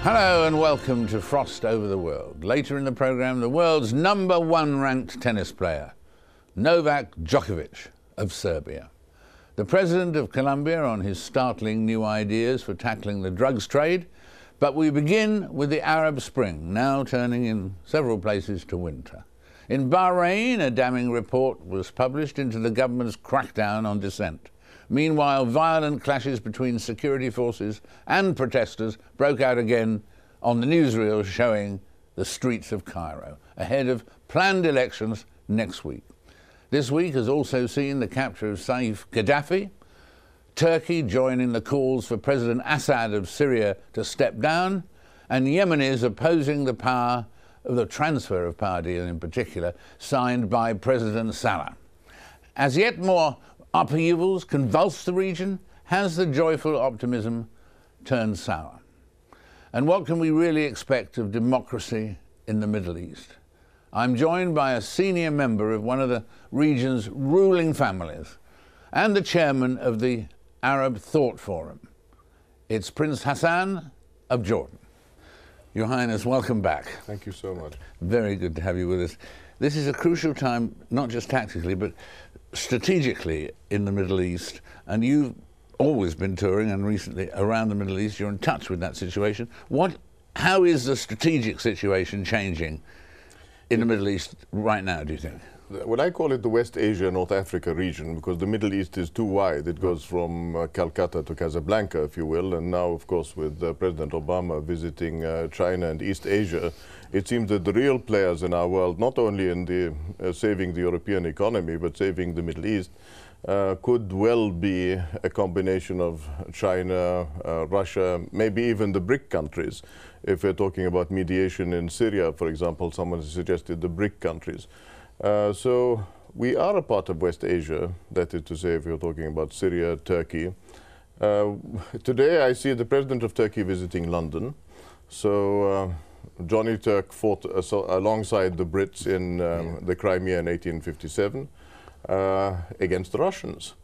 Hello and welcome to Frost Over the World. Later in the programme, the world's #1 ranked tennis player, Novak Djokovic of Serbia. The president of Colombia on his startling new ideas for tackling the drugs trade. But we begin with the Arab Spring, now turning in several places to winter. In Bahrain, a damning report was published into the government's crackdown on dissent. Meanwhile, violent clashes between security forces and protesters broke out again on the newsreel showing the streets of Cairo, ahead of planned elections next week. This week has also seen the capture of Saif Gaddafi, Turkey joining the calls for President Assad of Syria to step down, and Yemenis opposing the transfer of power deal in particular, signed by President Saleh. As yet more upheavals convulse the region, has the joyful optimism turned sour? And what can we really expect of democracy in the Middle East? I'm joined by a senior member of one of the region's ruling families and the chairman of the Arab Thought Forum. It's Prince Hassan of Jordan. Your Highness, welcome back. Thank you so much. Very good to have you with us. This is a crucial time, not just tactically, but strategically in the Middle East, and you've always been touring and recently around the Middle East. You're in touch with that situation. How is the strategic situation changing in the Middle East right now, do you think? Well, I call it the West Asia, North Africa region, because the Middle East is too wide. It goes from Calcutta to Casablanca, if you will, and now, of course, with President Obama visiting China and East Asia, it seems that the real players in our world, not only in the saving the European economy, but saving the Middle East, could well be a combination of China, Russia, maybe even the BRIC countries. If we're talking about mediation in Syria, for example, someone has suggested the BRIC countries. So we are a part of West Asia, that is to say, if you're talking about Syria, Turkey. Today I see the president of Turkey visiting London. So Johnny Turk fought alongside the Brits in the Crimea in 1857 against the Russians.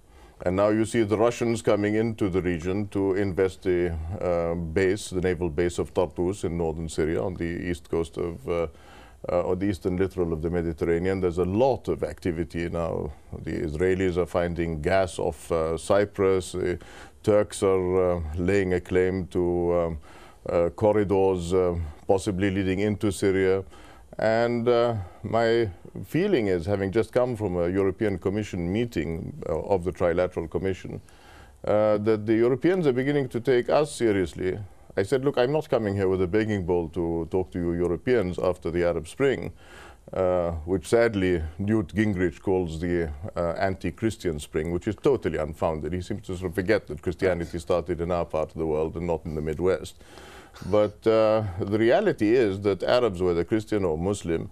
And now you see the Russians coming into the region to invest the naval base of Tartus in northern Syria on the east coast of or the eastern littoral of the Mediterranean. There's a lot of activity now. The Israelis are finding gas off Cyprus. The Turks are laying a claim to corridors possibly leading into Syria. And my feeling is, having just come from a European Commission meeting of the Trilateral Commission, that the Europeans are beginning to take us seriously. I said, look, I'm not coming here with a begging bowl to talk to you Europeans after the Arab Spring, which sadly Newt Gingrich calls the anti-Christian spring, which is totally unfounded. He seems to sort of forget that Christianity started in our part of the world and not in the Midwest. But the reality is that Arabs, whether Christian or Muslim,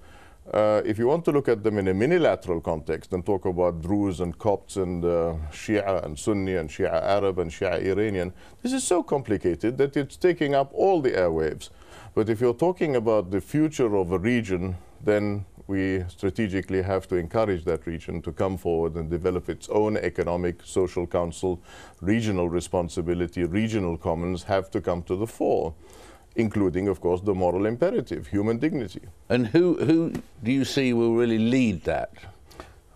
if you want to look at them in a minilateral context and talk about Druze and Copts and Shia and Sunni and Shia Arab and Shia Iranian, this is so complicated that it's taking up all the airwaves. But if you're talking about the future of a region, then we strategically have to encourage that region to come forward and develop its own economic, social council, regional responsibility, regional commons have to come to the fore, including, of course, the moral imperative, human dignity. And who do you see will really lead that?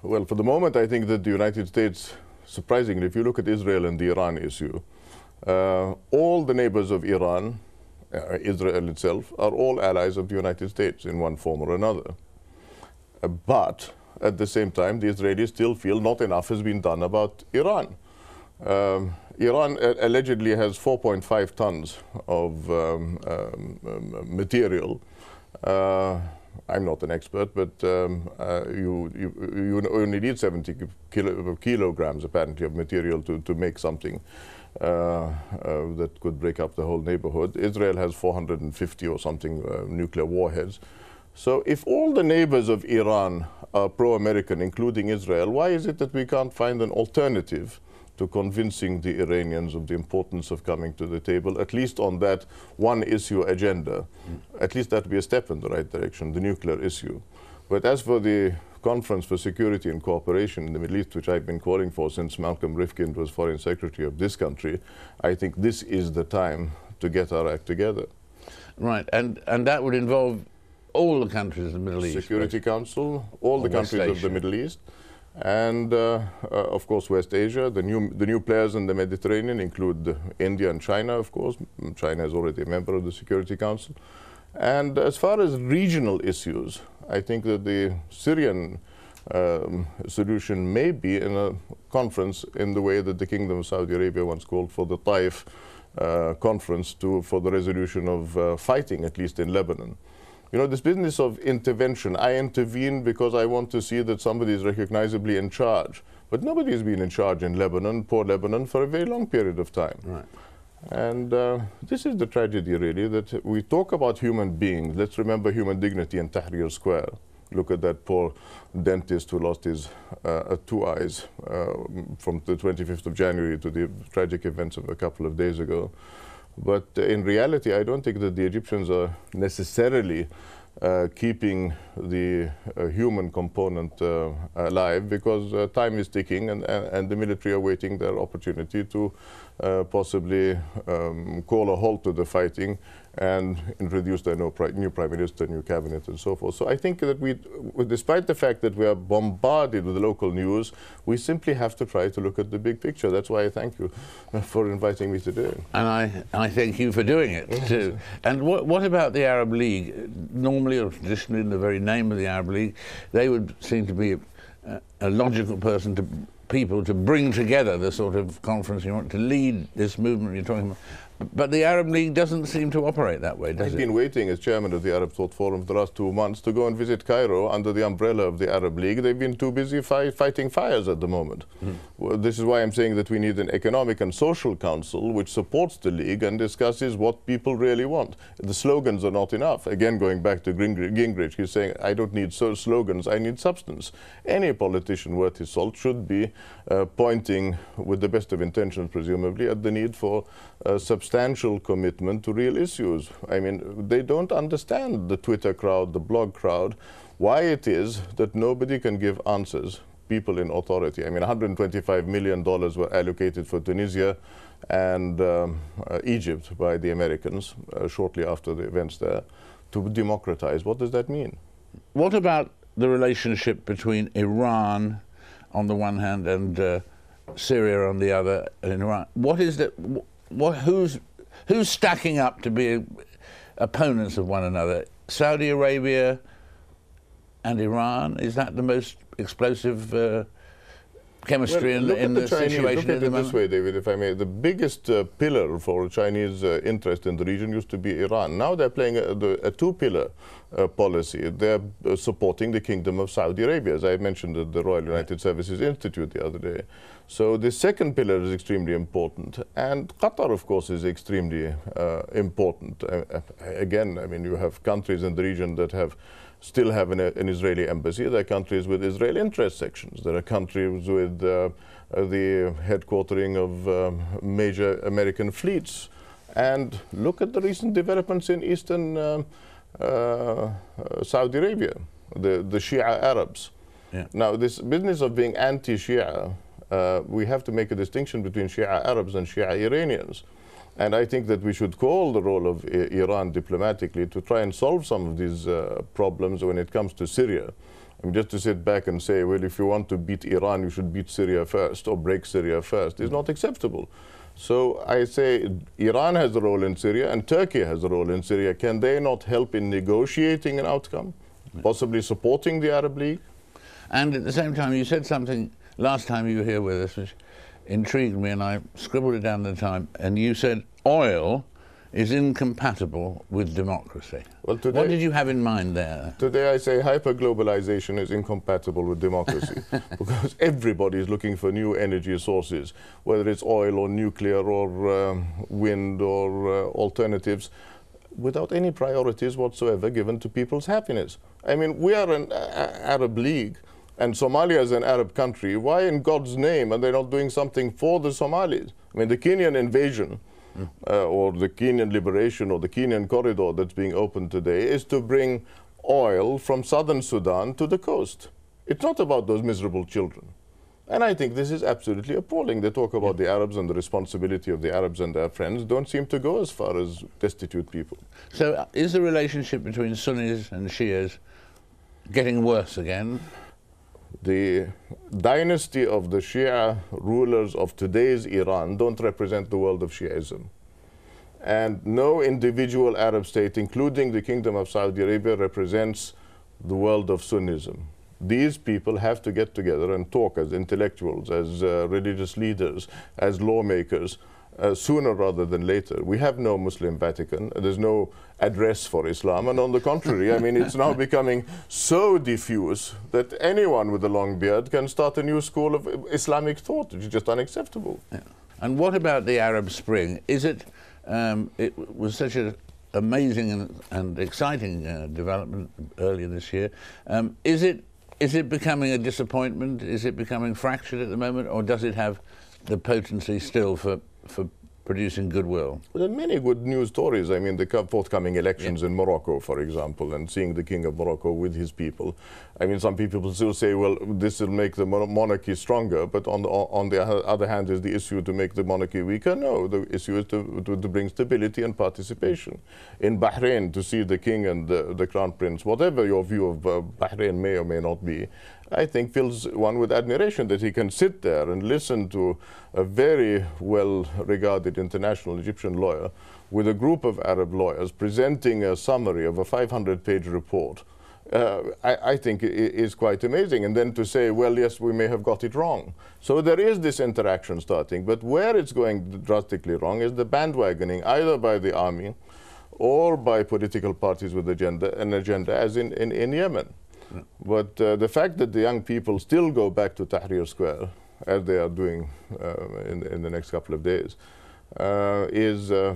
Well, for the moment, I think that the United States, surprisingly, if you look at Israel and the Iran issue, all the neighbors of Iran, Israel itself, are all allies of the United States in one form or another. But at the same time, the Israelis still feel not enough has been done about Iran. Iran allegedly has 4.5 tons of material. I'm not an expert, but you only need 70 kilograms, apparently, of material to make something that could break up the whole neighborhood. Israel has 450 or something nuclear warheads. So if all the neighbors of Iran are pro-American, including Israel, why is it that we can't find an alternative to convincing the Iranians of the importance of coming to the table, at least on that one issue agenda? At least that would be a step in the right direction, the nuclear issue. But as for the Conference for Security and Cooperation in the Middle East, which I've been calling for since Malcolm Rifkind was Foreign Secretary of this country, I think this is the time to get our act together. Right, and that would involve all the countries of the Middle East. Security Council, all the countries of the Middle East, and of course West Asia. The new players in the Mediterranean include India and China, of course. China is already a member of the Security Council. And as far as regional issues, I think that the Syrian solution may be in a conference in the way that the Kingdom of Saudi Arabia once called for the Taif conference for the resolution of fighting, at least in Lebanon. You know, this business of intervention, I intervene because I want to see that somebody is recognizably in charge. But nobody has been in charge in Lebanon, poor Lebanon, for a very long period of time. Right. And this is the tragedy, really, that we talk about human beings. Let's remember human dignity in Tahrir Square. Look at that poor dentist who lost his 2 eyes from the 25th of January to the tragic events of a couple of days ago. But in reality, I don't think that the Egyptians are necessarily keeping the human component alive, because time is ticking, and the military are waiting their opportunity to possibly call a halt to the fighting and introduce their new prime minister, new cabinet, and so forth. So I think that despite the fact that we are bombarded with local news, we simply have to try to look at the big picture. That's why I thank you for inviting me today. And I thank you for doing it too. And what about the Arab League? Normally, or traditionally, in the very name of the Arab League, they would seem to be a logical people to bring together the sort of conference you want, to lead this movement you're talking about. But the Arab League doesn't seem to operate that way, does it? I've been waiting as chairman of the Arab Thought Forum for the last 2 months to go and visit Cairo under the umbrella of the Arab League. They've been too busy fighting fires at the moment. Well, this is why I'm saying that we need an economic and social council which supports the League and discusses what people really want. The slogans are not enough. Again, going back to Gingrich, he's saying, I don't need slogans, I need substance. Any politician worth his salt should be pointing, with the best of intentions presumably, at the need for substantial commitment to real issues. I mean, they don't understand, the Twitter crowd, the blog crowd, why it is that nobody can give answers, people in authority. I mean, $125 million were allocated for Tunisia and Egypt by the Americans shortly after the events there to democratize. What does that mean? What about the relationship between Iran on the one hand and Syria on the other, and Iran? What is that? Who's stacking up to be opponents of one another? Saudi Arabia and Iran? Is that the most explosive chemistry in the situation? Look at it this way, David, if I may. The biggest pillar for Chinese interest in the region used to be Iran. Now they're playing a two-pillar policy. They're supporting the Kingdom of Saudi Arabia, as I mentioned at the Royal United Services Institute the other day. So the second pillar is extremely important. And Qatar, of course, is extremely important. Again, I mean, you have countries in the region that still have an Israeli embassy. There are countries with Israeli interest sections. There are countries with the headquartering of major American fleets. And look at the recent developments in eastern Saudi Arabia, the Shia Arabs. Yeah. Now, this business of being anti-Shia, we have to make a distinction between Shia Arabs and Shia Iranians. And I think that we should call the role of Iran diplomatically to try and solve some of these problems when it comes to Syria. I mean, just to sit back and say, well, if you want to beat Iran, you should beat Syria first or break Syria first, is not acceptable. So I say Iran has a role in Syria and Turkey has a role in Syria. Can they not help in negotiating an outcome, possibly supporting the Arab League? And at the same time, you said something last time you were here with us which intrigued me, and I scribbled it down at the time, and you said oil is incompatible with democracy. Well, today, what did you have in mind there? Today I say hyper-globalization is incompatible with democracy because everybody is looking for new energy sources, whether it's oil or nuclear or wind or alternatives, without any priorities whatsoever given to people's happiness. I mean, we are an Arab League, and Somalia is an Arab country. Why in God's name are they not doing something for the Somalis? I mean, the Kenyan invasion or the Kenyan liberation or the Kenyan corridor that's being opened today is to bring oil from southern Sudan to the coast. It's not about those miserable children. And I think this is absolutely appalling. They talk about the Arabs and the responsibility of the Arabs and their friends, don't seem to go as far as destitute people. So is the relationship between Sunnis and Shias getting worse again? The dynasty of the Shia rulers of today's Iran don't represent the world of Shiaism. And no individual Arab state, including the Kingdom of Saudi Arabia, represents the world of Sunnism. These people have to get together and talk as intellectuals, as religious leaders, as lawmakers, sooner rather than later. We have no Muslim Vatican. There's no address for Islam. And on the contrary, I mean, it's now becoming so diffuse that anyone with a long beard can start a new school of Islamic thought, which is just unacceptable. Yeah. And what about the Arab Spring? Is it, it was such an amazing and exciting development earlier this year. Is it becoming a disappointment? Is it becoming fractured at the moment, or does it have the potency still for producing goodwill? Well, there are many good news stories. I mean, the forthcoming elections in Morocco, for example, and seeing the King of Morocco with his people. I mean, some people still say, well, this will make the monarchy stronger, but on the other hand, is the issue to make the monarchy weaker? No, the issue is to bring stability and participation. In Bahrain, to see the king and the crown prince, whatever your view of Bahrain may or may not be, I think fills one with admiration that he can sit there and listen to a very well-regarded international Egyptian lawyer with a group of Arab lawyers presenting a summary of a 500-page report. I think is quite amazing. And then to say, well, yes, we may have got it wrong. So there is this interaction starting, but where it's going drastically wrong is the bandwagoning, either by the army or by political parties with an agenda, as in Yemen. But the fact that the young people still go back to Tahrir Square, as they are doing in the next couple of days, is a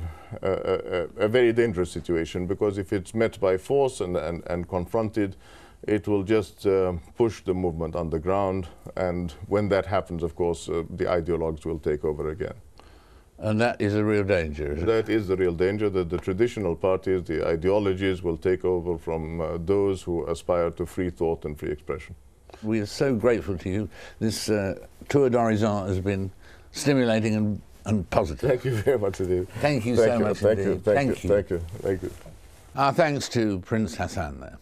very dangerous situation, because if it's met by force and confronted, it will just push the movement underground. And when that happens, of course, the ideologues will take over again. And that is a real danger, isn't it? That is the real danger, that the traditional parties, the ideologies, will take over from those who aspire to free thought and free expression. We are so grateful to you. This tour d'horizon has been stimulating and positive. Thank you very much indeed. Thank you so much indeed. Thank you. Our thanks to Prince Hassan there.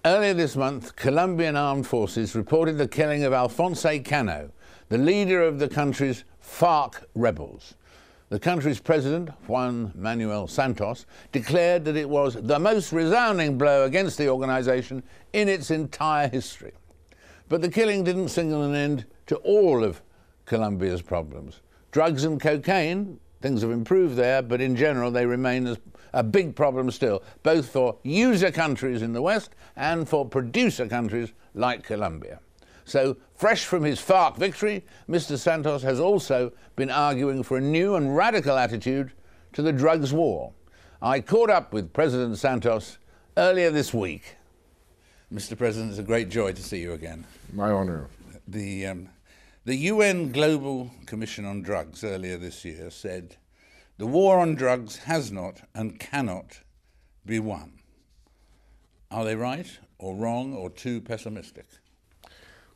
Earlier this month, Colombian armed forces reported the killing of Alphonse Cano, the leader of the country's FARC rebels. The country's president, Juan Manuel Santos, declared that it was the most resounding blow against the organization in its entire history. But the killing didn't signal an end to all of Colombia's problems. Drugs and cocaine, things have improved there, but in general they remain as a big problem still, both for user countries in the West and for producer countries like Colombia. So, fresh from his FARC victory, Mr. Santos has also been arguing for a new and radical attitude to the drugs war. I caught up with President Santos earlier this week. Mr. President, it's a great joy to see you again. My honor. The UN Global Commission on Drugs earlier this year said, the war on drugs has not and cannot be won. Are they right or wrong or too pessimistic?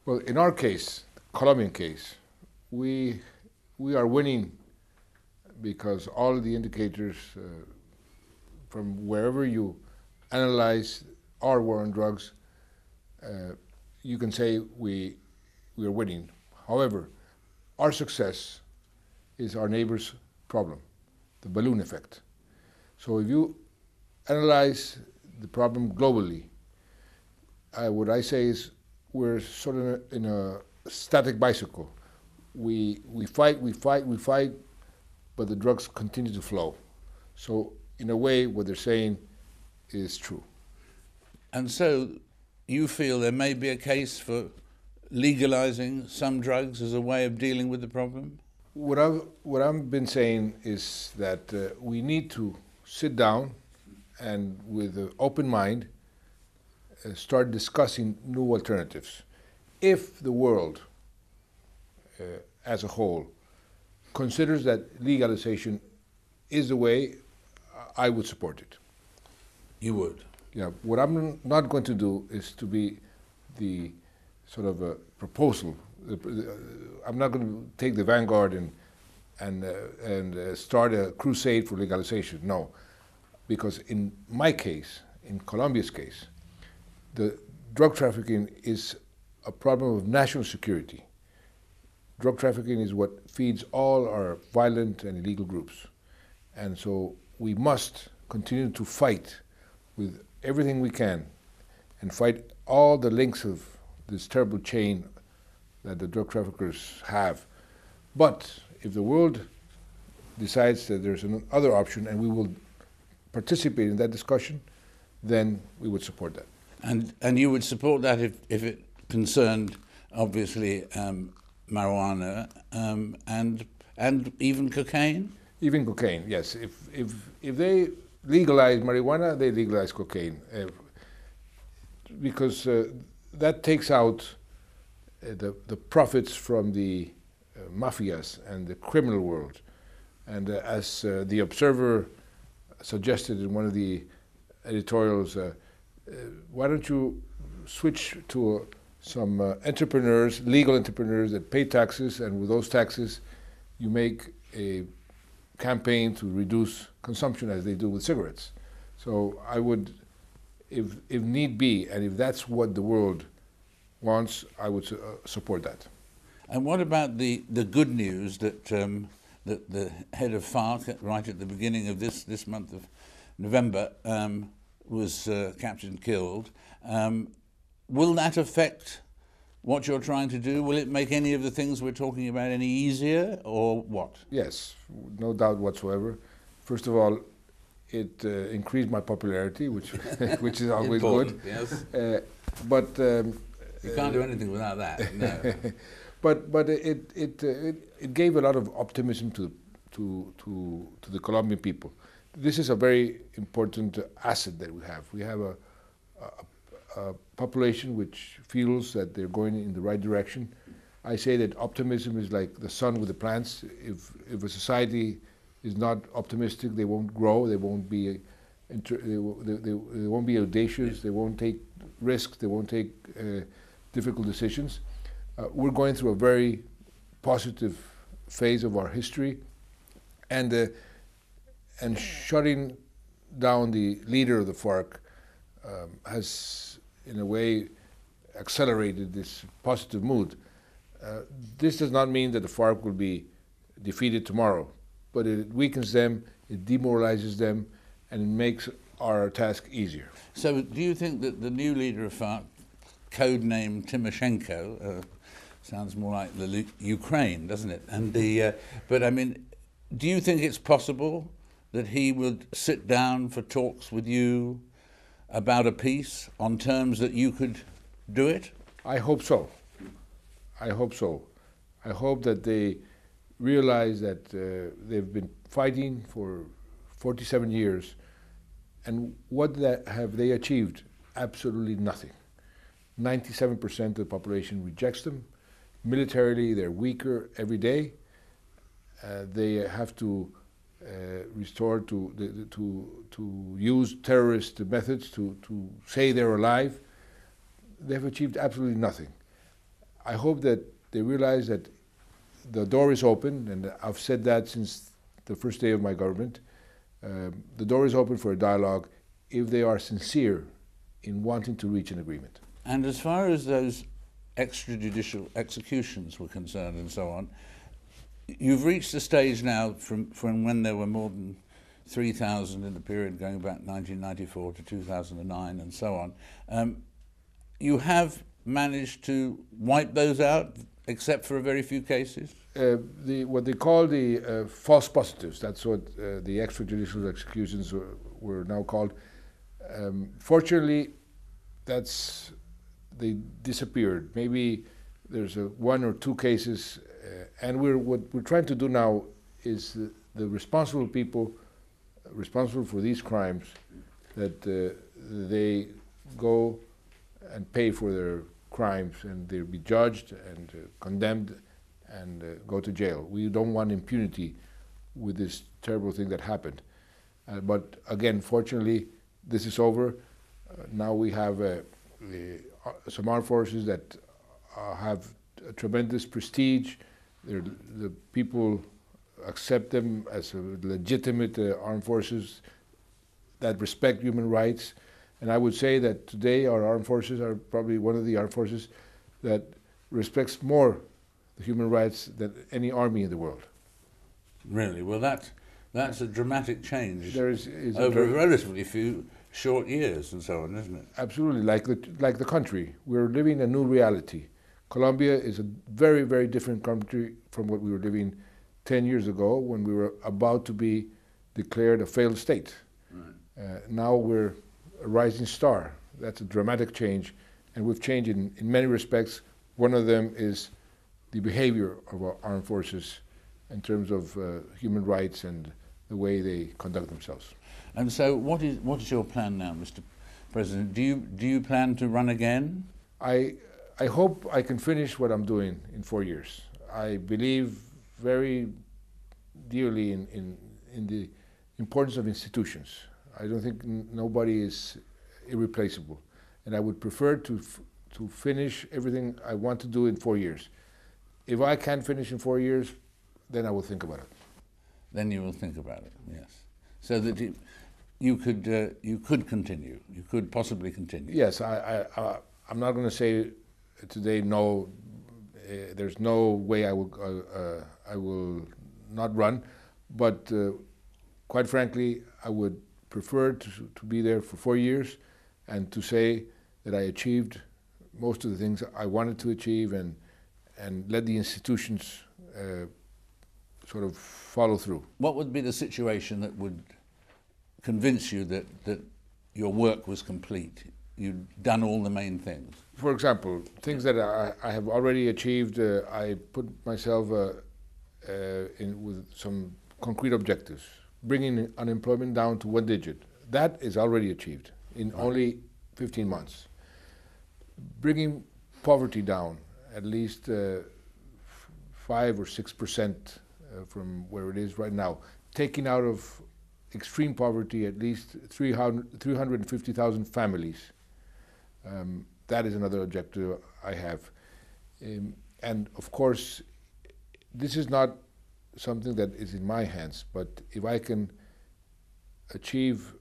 Well, in our case, Colombian case, we are winning because all the indicators from wherever you analyze our war on drugs, you can say we are winning. However, our success is our neighbor's problem, the balloon effect. So if you analyze the problem globally, what I say is we're sort of in a static bicycle. We fight, but the drugs continue to flow. So in a way, what they're saying is true. And so you feel there may be a case for legalizing some drugs as a way of dealing with the problem? What I've been saying is that we need to sit down and with an open mind start discussing new alternatives. If the world as a whole considers that legalization is the way, I would support it. You would? Yeah. What I'm not going to do is to be the sort of a proposal I'm not going to take the vanguard and start a crusade for legalization. No, because in my case, in Colombia's case, the drug trafficking is a problem of national security. Drug trafficking is what feeds all our violent and illegal groups. And so we must continue to fight with everything we can and fight all the links of this terrible chain that the drug traffickers have. But if the world decides that there's another option and we will participate in that discussion, then we would support that. And you would support that if it concerned, obviously, marijuana and even cocaine? Even cocaine, yes. If they legalize marijuana, they legalize cocaine. Because that takes out the profits from the mafias and the criminal world. And as the Observer suggested in one of the editorials, why don't you switch to some entrepreneurs, legal entrepreneurs that pay taxes, and with those taxes you make a campaign to reduce consumption as they do with cigarettes. So I would, if need be, and if that's what the world wants, I would support that. And what about the good news that that the head of FARC, right at the beginning of this month of November, was captured and killed? Will that affect what you're trying to do? Will it make any of the things we're talking about any easier, or what? Yes, no doubt whatsoever. First of all, it increased my popularity, which which is always good. Yes. But you can't do anything without that. No. but it gave a lot of optimism to the Colombian people. This is a very important asset that we have. We have a population which feels that they're going in the right direction. I say that optimism is like the sun with the plants. If a society is not optimistic, they won't grow. They won't be they won't be audacious. They won't take risks. They won't take difficult decisions. We're going through a very positive phase of our history, and shutting down the leader of the FARC has, in a way, accelerated this positive mood. This does not mean that the FARC will be defeated tomorrow, but it weakens them, it demoralizes them, and it makes our task easier. So do you think that the new leader of FARC, codenamed Tymoshenko, sounds more like the Ukraine, doesn't it? And but I mean, do you think it's possible that he would sit down for talks with you about a peace on terms that you could do it? I hope so. I hope so. I hope that they realize that they've been fighting for 47 years, and what have they achieved? Absolutely nothing. 97% of the population rejects them. Militarily, they're weaker every day. They have to restore to use terrorist methods to say they're alive. They've achieved absolutely nothing. I hope that they realize that the door is open, and I've said that since the first day of my government. The door is open for a dialogue if they are sincere in wanting to reach an agreement. And as far as those extrajudicial executions were concerned and so on, you've reached a stage now from when there were more than 3,000 in the period going back 1994 to 2009 and so on. You have managed to wipe those out, except for a very few cases? What they call the false positives, that's what the extrajudicial executions were now called. Fortunately, they disappeared. Maybe there's one or two cases, and what we're trying to do now is the responsible people responsible for these crimes, that they go and pay for their crimes, and they'll be judged and condemned and go to jail. We don't want impunity with this terrible thing that happened. But again, fortunately, this is over. Now we have some armed forces that have a tremendous prestige. The people accept them as legitimate armed forces that respect human rights. And I would say that today our armed forces are probably one of the armed forces that respects more the human rights than any army in the world. Really? Well, that's a dramatic change Is over relatively few short years and so on, isn't it? Absolutely, like the country. We're living a new reality. Colombia is a very, very different country from what we were living 10 years ago when we were about to be declared a failed state. Right. Now we're a rising star. That's a dramatic change, and we've changed in many respects. One of them is the behavior of our armed forces in terms of human rights and the way they conduct themselves. And so what is your plan now, Mr. President? Do you plan to run again? I hope I can finish what I'm doing in 4 years. I believe very dearly in the importance of institutions. I don't think nobody is irreplaceable, and I would prefer to finish everything I want to do in 4 years. If I can't finish in 4 years, then I will think about it. Then you will think about it, yes. So that you could continue. You could possibly continue. Yes, I'm not going to say today no. There's no way I will not run, but quite frankly, I would prefer to be there for 4 years and to say that I achieved most of the things I wanted to achieve and let the institutions sort of follow through. What would be the situation that would convince you that your work was complete? You'd done all the main things. For example, things that I have already achieved, I put myself in with some concrete objectives. Bringing unemployment down to 1 digit. That is already achieved in only 15 months. Bringing poverty down at least 5 or 6% from where it is right now. Taking out of extreme poverty at least 350,000 families. That is another objective I have. And of course, this is not something that is in my hands, but if I can achieve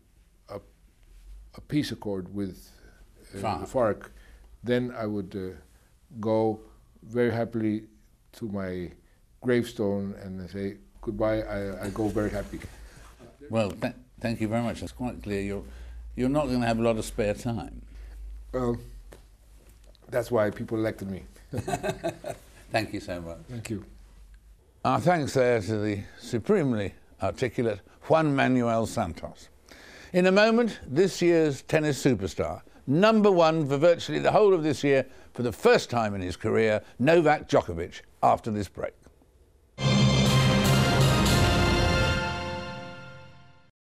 a peace accord with the FARC, then I would go very happily to my gravestone and say goodbye. I go very happy. Well, thank you very much. It's quite clear you're not going to have a lot of spare time. Well, that's why people elected me. Thank you so much. Thank you. Our thanks there to the supremely articulate Juan Manuel Santos. In a moment, this year's tennis superstar, #1 for virtually the whole of this year, for the first time in his career, Novak Djokovic, after this break.